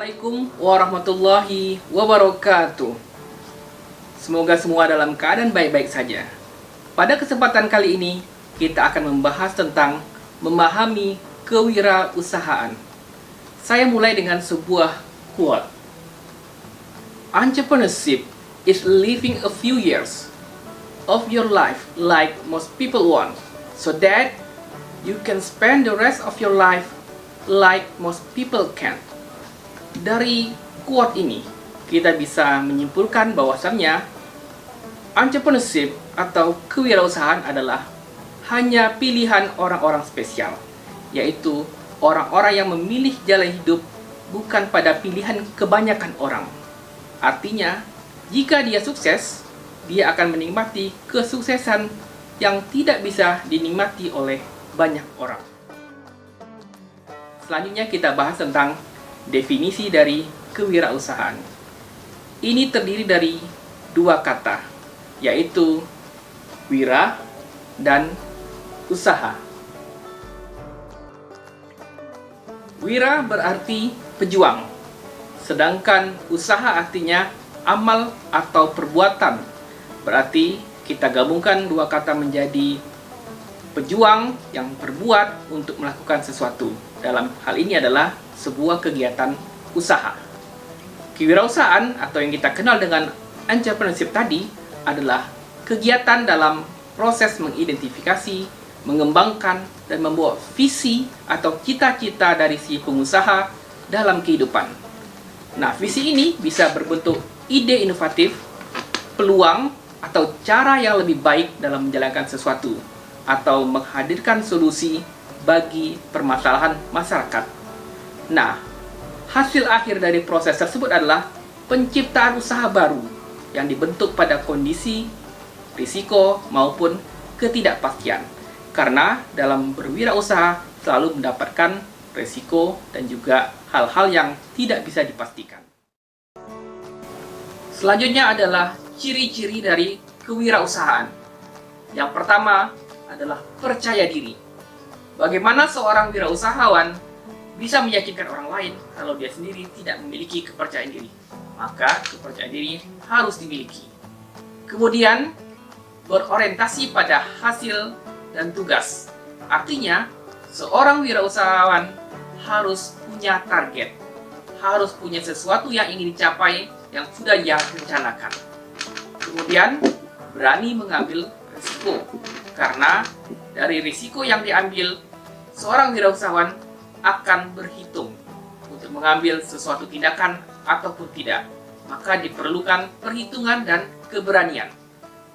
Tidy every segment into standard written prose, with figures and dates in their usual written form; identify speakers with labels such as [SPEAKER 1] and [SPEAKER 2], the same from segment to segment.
[SPEAKER 1] Assalamualaikum warahmatullahi wabarakatuh. Semoga semua dalam keadaan baik-baik saja. Pada kesempatan kali ini, kita akan membahas tentang memahami kewirausahaan. Saya mulai dengan sebuah quote. Entrepreneurship is living a few years of your life like most people want, so that you can spend the rest of your life like most people can. Dari quote ini, kita bisa menyimpulkan bahwasannya entrepreneurship atau kewirausahaan adalah hanya pilihan orang-orang spesial, yaitu orang-orang yang memilih jalan hidup bukan pada pilihan kebanyakan orang. Artinya, jika dia sukses, dia akan menikmati kesuksesan yang tidak bisa dinikmati oleh banyak orang. Selanjutnya kita bahas tentang definisi dari kewirausahaan. Ini terdiri dari dua kata, yaitu wira dan usaha. Wira berarti pejuang, sedangkan usaha artinya amal atau perbuatan. Berarti kita gabungkan dua kata menjadi pejuang yang berbuat untuk melakukan sesuatu. Dalam hal ini adalah sebuah kegiatan usaha. Kewirausahaan atau yang kita kenal dengan entrepreneurship tadi adalah kegiatan dalam proses mengidentifikasi, mengembangkan, dan membawa visi atau cita-cita dari si pengusaha dalam kehidupan. Nah, visi ini bisa berbentuk ide inovatif, peluang, atau cara yang lebih baik dalam menjalankan sesuatu, atau menghadirkan solusi bagi permasalahan masyarakat. Nah, hasil akhir dari proses tersebut adalah penciptaan usaha baru yang dibentuk pada kondisi, risiko, maupun ketidakpastian. Karena dalam berwirausaha selalu mendapatkan risiko dan juga hal-hal yang tidak bisa dipastikan. Selanjutnya adalah ciri-ciri dari kewirausahaan. Yang pertama adalah percaya diri. Bagaimana seorang wirausahawan bisa meyakinkan orang lain kalau dia sendiri tidak memiliki kepercayaan diri? Maka kepercayaan diri harus dimiliki. Kemudian, berorientasi pada hasil dan tugas. Artinya, seorang wirausahawan harus punya target, harus punya sesuatu yang ingin dicapai yang sudah dia rencanakan. Kemudian, berani mengambil risiko, karena dari risiko yang diambil, seorang wirausahawan akan berhitung untuk mengambil sesuatu tindakan ataupun tidak. Maka diperlukan perhitungan dan keberanian.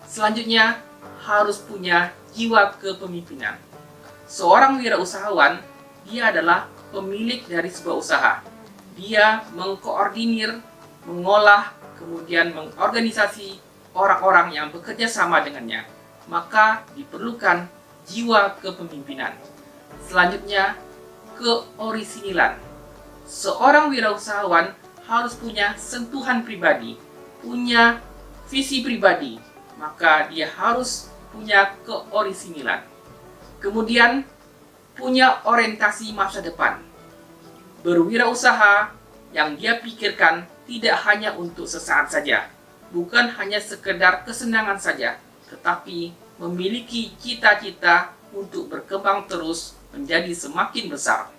[SPEAKER 1] Selanjutnya, harus punya jiwa kepemimpinan. Seorang wirausahawan, dia adalah pemilik dari sebuah usaha. Dia mengkoordinir, mengolah, kemudian mengorganisasi orang-orang yang bekerja sama dengannya. Maka diperlukan jiwa kepemimpinan. Selanjutnya, keorisinilan. Seorang wirausahawan harus punya sentuhan pribadi, punya visi pribadi, maka dia harus punya keorisinilan. Kemudian, punya orientasi masa depan. Berwirausaha yang dia pikirkan tidak hanya untuk sesaat saja, bukan hanya sekedar kesenangan saja, tetapi memiliki cita-cita untuk berkembang terus menjadi semakin besar.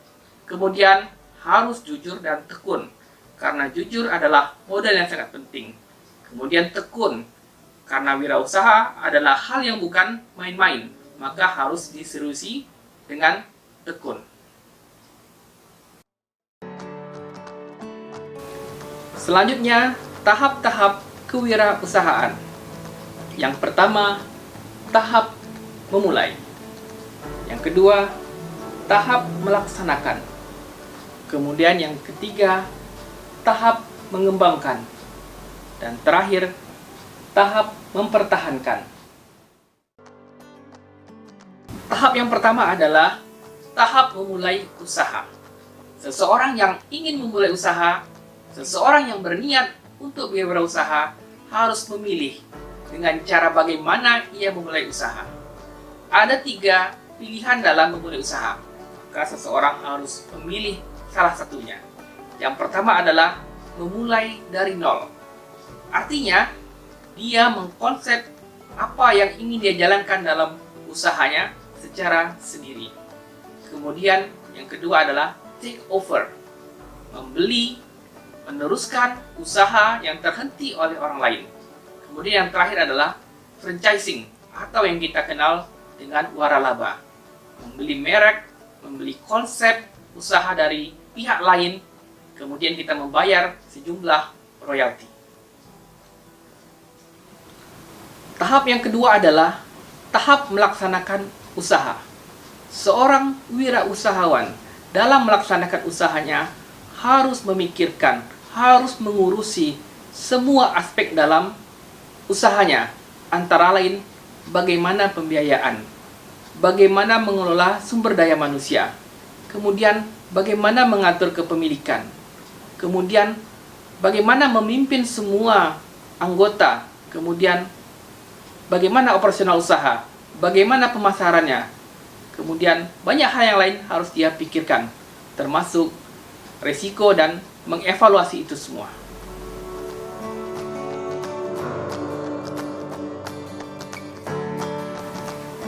[SPEAKER 1] Kemudian harus jujur dan tekun, karena jujur adalah modal yang sangat penting. Kemudian tekun, karena wirausaha adalah hal yang bukan main-main, maka harus diseriusi dengan tekun. Selanjutnya, tahap-tahap kewirausahaan. Yang pertama, tahap memulai. Yang kedua, tahap melaksanakan. Kemudian yang ketiga, tahap mengembangkan. Dan terakhir, tahap mempertahankan. Tahap yang pertama adalah tahap memulai usaha. Seseorang yang ingin memulai usaha, seseorang yang berniat untuk berwirausaha harus memilih dengan cara bagaimana ia memulai usaha. Ada 3 pilihan dalam memulai usaha, maka seseorang harus memilih salah satunya. Yang pertama adalah memulai dari nol. Artinya, dia mengkonsep apa yang ingin dia jalankan dalam usahanya secara sendiri. Kemudian yang kedua adalah take over, membeli, meneruskan usaha yang terhenti oleh orang lain. Kemudian yang terakhir adalah franchising atau yang kita kenal dengan waralaba, membeli merek, membeli konsep usaha dari pihak lain, kemudian kita membayar sejumlah royalti. Tahap yang kedua adalah tahap melaksanakan usaha. Seorang wirausahawan dalam melaksanakan usahanya harus memikirkan, harus mengurusi semua aspek dalam usahanya, antara lain bagaimana pembiayaan, bagaimana mengelola sumber daya manusia, kemudian bagaimana mengatur kepemilikan, kemudian bagaimana memimpin semua anggota, kemudian bagaimana operasional usaha, bagaimana pemasarannya, kemudian banyak hal yang lain harus dia pikirkan, termasuk resiko dan mengevaluasi itu semua.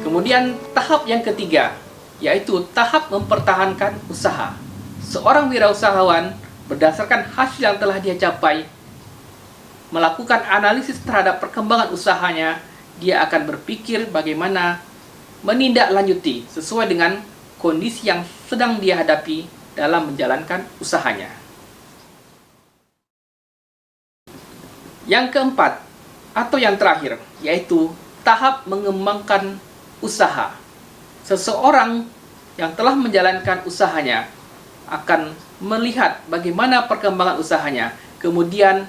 [SPEAKER 1] Kemudian tahap yang ketiga, yaitu tahap mempertahankan usaha. Seorang wirausahawan berdasarkan hasil yang telah dia capai, melakukan analisis terhadap perkembangan usahanya, dia akan berpikir bagaimana menindaklanjuti sesuai dengan kondisi yang sedang dia hadapi dalam menjalankan usahanya. Yang keempat, atau yang terakhir, yaitu tahap mengembangkan usaha. Seseorang yang telah menjalankan usahanya akan melihat bagaimana perkembangan usahanya, kemudian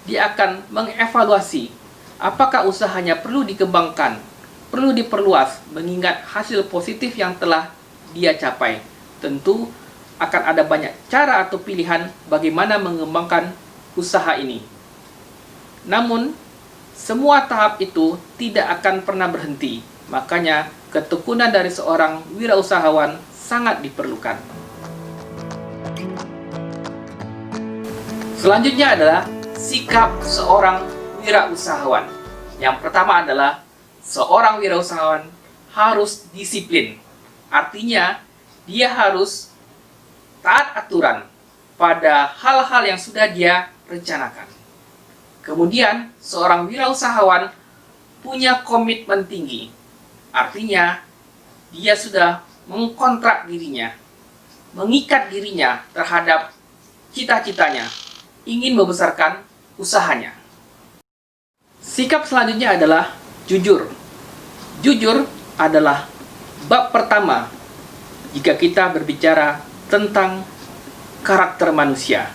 [SPEAKER 1] dia akan mengevaluasi apakah usahanya perlu dikembangkan, perlu diperluas, mengingat hasil positif yang telah dia capai. Tentu akan ada banyak cara atau pilihan bagaimana mengembangkan usaha ini. Namun, semua tahap itu tidak akan pernah berhenti. Makanya, ketekunan dari seorang wirausahawan sangat diperlukan. Selanjutnya adalah sikap seorang wirausahawan. Yang pertama adalah seorang wirausahawan harus disiplin. Artinya, dia harus taat aturan pada hal-hal yang sudah dia rencanakan. Kemudian, seorang wirausahawan punya komitmen tinggi. Artinya, dia sudah mengkontrak dirinya, mengikat dirinya terhadap cita-citanya, ingin membesarkan usahanya. Sikap selanjutnya adalah jujur. Jujur adalah bab pertama jika kita berbicara tentang karakter manusia.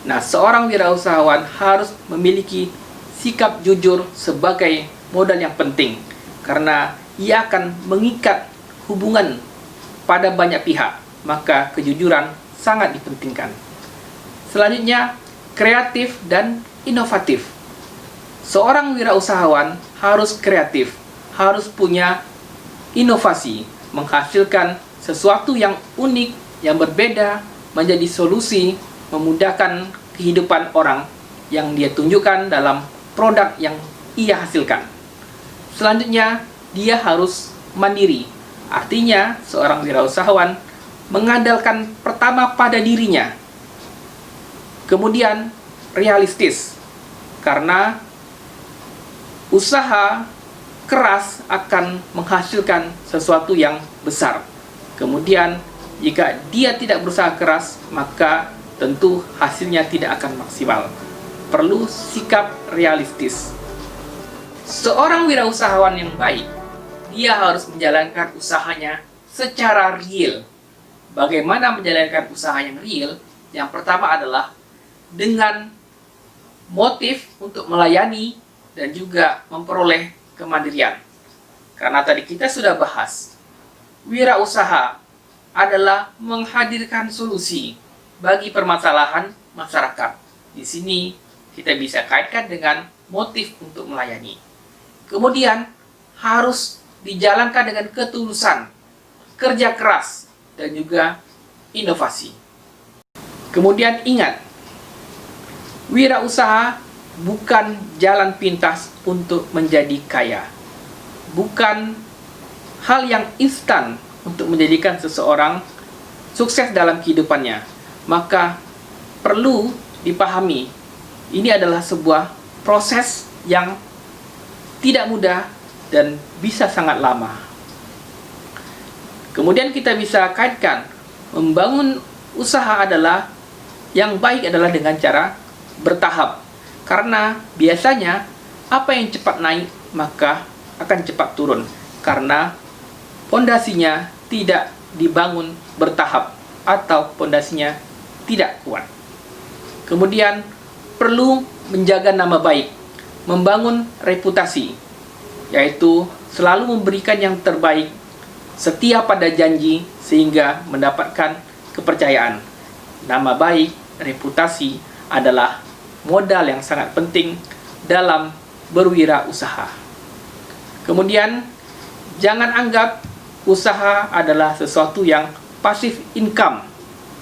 [SPEAKER 1] Nah, seorang wirausahawan harus memiliki sikap jujur sebagai modal yang penting, karena ia akan mengikat hubungan pada banyak pihak, maka kejujuran sangat dipentingkan. Selanjutnya, kreatif dan inovatif. Seorang wirausahawan harus kreatif, harus punya inovasi, menghasilkan sesuatu yang unik, yang berbeda, menjadi solusi, memudahkan kehidupan orang yang dia tunjukkan dalam produk yang ia hasilkan. Selanjutnya, dia harus mandiri. Artinya, seorang wirausahawan mengandalkan pertama pada dirinya. Kemudian, realistis. Karena usaha keras akan menghasilkan sesuatu yang besar. Kemudian, jika dia tidak berusaha keras, maka tentu hasilnya tidak akan maksimal. Perlu sikap realistis. Seorang wirausahawan yang baik, dia harus menjalankan usahanya secara real. Bagaimana menjalankan usaha yang real? Yang pertama adalah dengan motif untuk melayani dan juga memperoleh kemandirian. Karena tadi kita sudah bahas, wirausaha adalah menghadirkan solusi bagi permasalahan masyarakat. Di sini kita bisa kaitkan dengan motif untuk melayani. Kemudian harus dijalankan dengan ketulusan, kerja keras, dan juga inovasi. Kemudian ingat, Wirausaha bukan jalan pintas untuk menjadi kaya. Bukan hal yang instan untuk menjadikan seseorang sukses dalam kehidupannya. Maka perlu dipahami, ini adalah sebuah proses yang tidak mudah dan bisa sangat lama. Kemudian kita bisa kaitkan, membangun usaha adalah yang baik adalah dengan cara bertahap. Karena biasanya apa yang cepat naik maka akan cepat turun, karena pondasinya tidak dibangun bertahap atau pondasinya tidak kuat. Kemudian perlu menjaga nama baik, membangun reputasi, yaitu selalu memberikan yang terbaik, setia pada janji sehingga mendapatkan kepercayaan. Nama baik, reputasi adalah modal yang sangat penting dalam berwirausaha. Kemudian jangan anggap usaha adalah sesuatu yang passive income,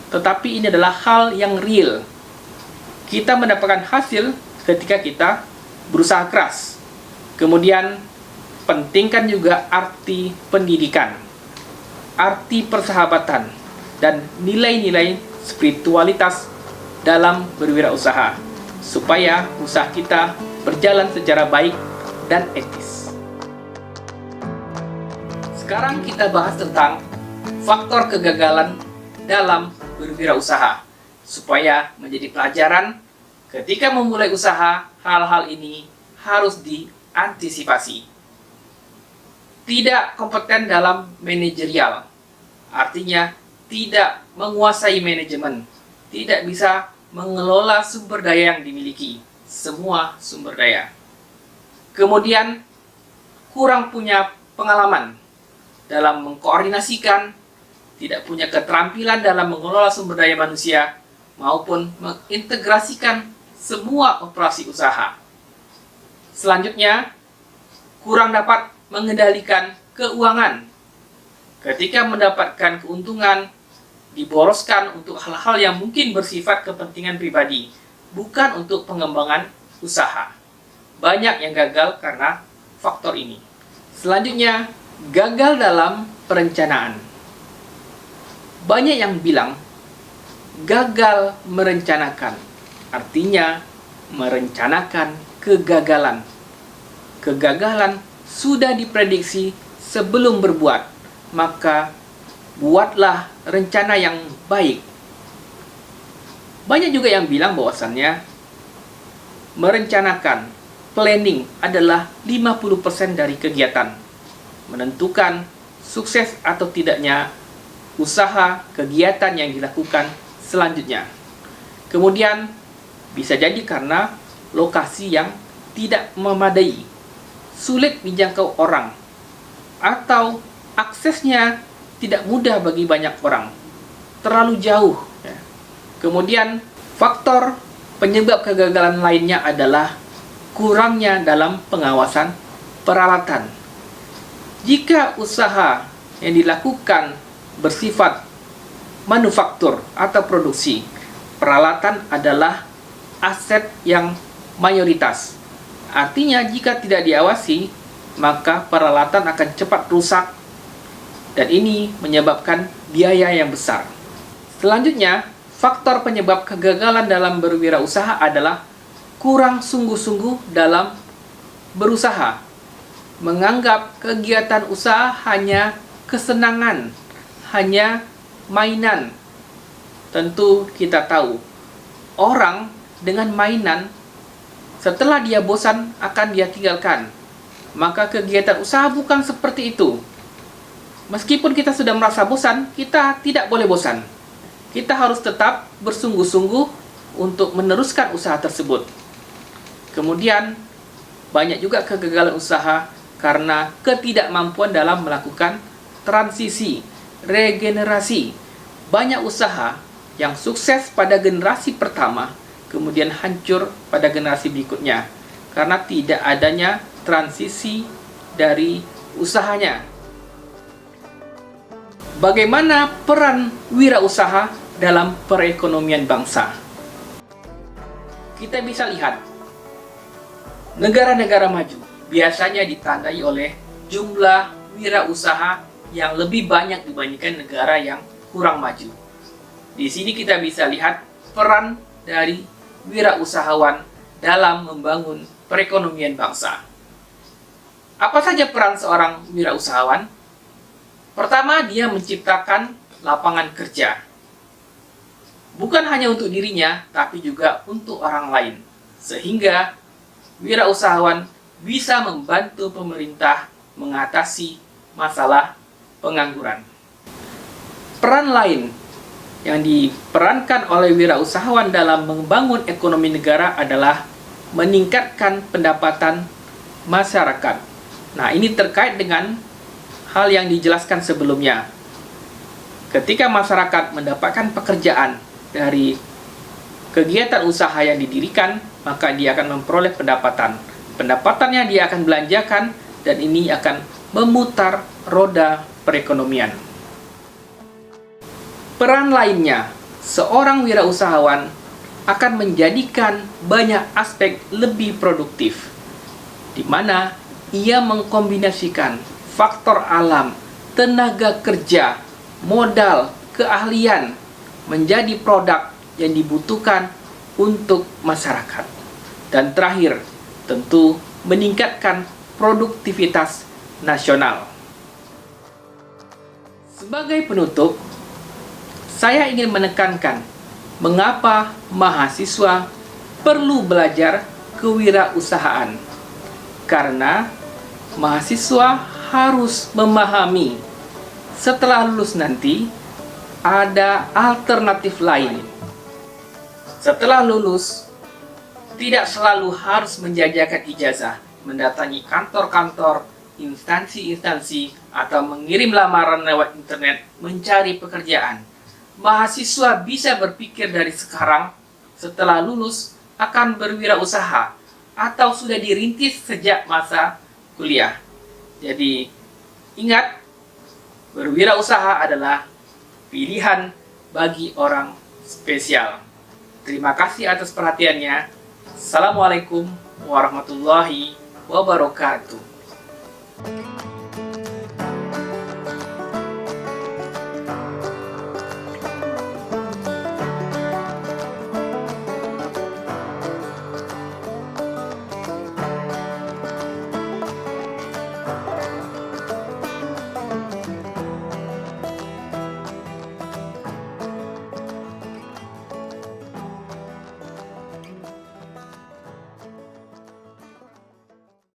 [SPEAKER 1] tetapi ini adalah hal yang real. Kita mendapatkan hasil ketika kita berusaha keras. Kemudian pentingkan juga arti pendidikan, arti persahabatan, dan nilai-nilai spiritualitas dalam berwirausaha, supaya usaha kita berjalan secara baik dan etis. Sekarang kita bahas tentang faktor kegagalan dalam berwirausaha, supaya menjadi pelajaran ketika memulai usaha. Hal-hal ini harus diantisipasi. Tidak kompeten dalam manajerial, artinya tidak menguasai manajemen, tidak bisa mengelola sumber daya yang dimiliki, semua sumber daya. Kemudian kurang punya pengalaman dalam mengkoordinasikan, tidak punya keterampilan dalam mengelola sumber daya manusia, maupun mengintegrasikan semua operasi usaha. Selanjutnya, kurang dapat mengendalikan keuangan. Ketika mendapatkan keuntungan, diboroskan untuk hal-hal yang mungkin bersifat kepentingan pribadi, bukan untuk pengembangan usaha. Banyak yang gagal karena faktor ini. Selanjutnya, gagal dalam perencanaan. Banyak yang bilang gagal merencanakan, artinya merencanakan kegagalan. Kegagalan sudah diprediksi sebelum berbuat, maka buatlah rencana yang baik. Banyak juga yang bilang bahwasannya merencanakan, planning adalah 50% dari kegiatan, menentukan sukses atau tidaknya usaha kegiatan yang dilakukan selanjutnya. Kemudian bisa jadi karena lokasi yang tidak memadai, sulit dijangkau orang, atau aksesnya tidak mudah bagi banyak orang, terlalu jauh. Kemudian faktor penyebab kegagalan lainnya adalah kurangnya dalam pengawasan peralatan. Jika usaha yang dilakukan bersifat manufaktur atau produksi, peralatan adalah aset yang mayoritas. Artinya jika tidak diawasi, maka peralatan akan cepat rusak, dan ini menyebabkan biaya yang besar. Selanjutnya, faktor penyebab kegagalan dalam berwirausaha adalah kurang sungguh-sungguh dalam berusaha. Menganggap kegiatan usaha hanya kesenangan, hanya mainan. Tentu kita tahu, orang dengan mainan, setelah dia bosan akan dia tinggalkan. Maka kegiatan usaha bukan seperti itu. Meskipun kita sudah merasa bosan, kita tidak boleh bosan. Kita harus tetap bersungguh-sungguh untuk meneruskan usaha tersebut. Kemudian, banyak juga kegagalan usaha karena ketidakmampuan dalam melakukan transisi, regenerasi. Banyak usaha yang sukses pada generasi pertama, kemudian hancur pada generasi berikutnya, karena tidak adanya transisi dari usahanya. Bagaimana peran wirausaha dalam perekonomian bangsa? kita bisa lihat negara-negara maju biasanya ditandai oleh jumlah wirausaha yang lebih banyak dibandingkan negara yang kurang maju. Di sini kita bisa lihat peran dari wirausahawan dalam membangun perekonomian bangsa. Apa saja peran seorang wirausahawan? Pertama, dia menciptakan lapangan kerja. Bukan hanya untuk dirinya, tapi juga untuk orang lain. Sehingga wirausahawan bisa membantu pemerintah mengatasi masalah pengangguran. Peran lain yang diperankan oleh wirausahawan dalam membangun ekonomi negara adalah meningkatkan pendapatan masyarakat. Nah, ini terkait dengan hal yang dijelaskan sebelumnya. Ketika masyarakat mendapatkan pekerjaan dari kegiatan usaha yang didirikan, maka dia akan memperoleh pendapatan. Pendapatannya dia akan belanjakan, dan ini akan memutar roda perekonomian. Peran lainnya, seorang wirausahawan akan menjadikan banyak aspek lebih produktif, di mana ia mengkombinasikan faktor alam, tenaga kerja, modal, keahlian menjadi produk yang dibutuhkan untuk masyarakat. Dan terakhir, tentu meningkatkan produktivitas nasional. Sebagai penutup, saya ingin menekankan mengapa mahasiswa perlu belajar kewirausahaan. Karena mahasiswa harus memahami setelah lulus nanti ada alternatif lain. Setelah lulus, tidak selalu harus menjajakan ijazah, mendatangi kantor-kantor, instansi-instansi, atau mengirim lamaran lewat internet mencari pekerjaan. Mahasiswa bisa berpikir dari sekarang, setelah lulus akan berwirausaha, atau sudah dirintis sejak masa kuliah. Jadi, ingat, berwirausaha adalah pilihan bagi orang spesial. Terima kasih atas perhatiannya. Assalamualaikum warahmatullahi wabarakatuh.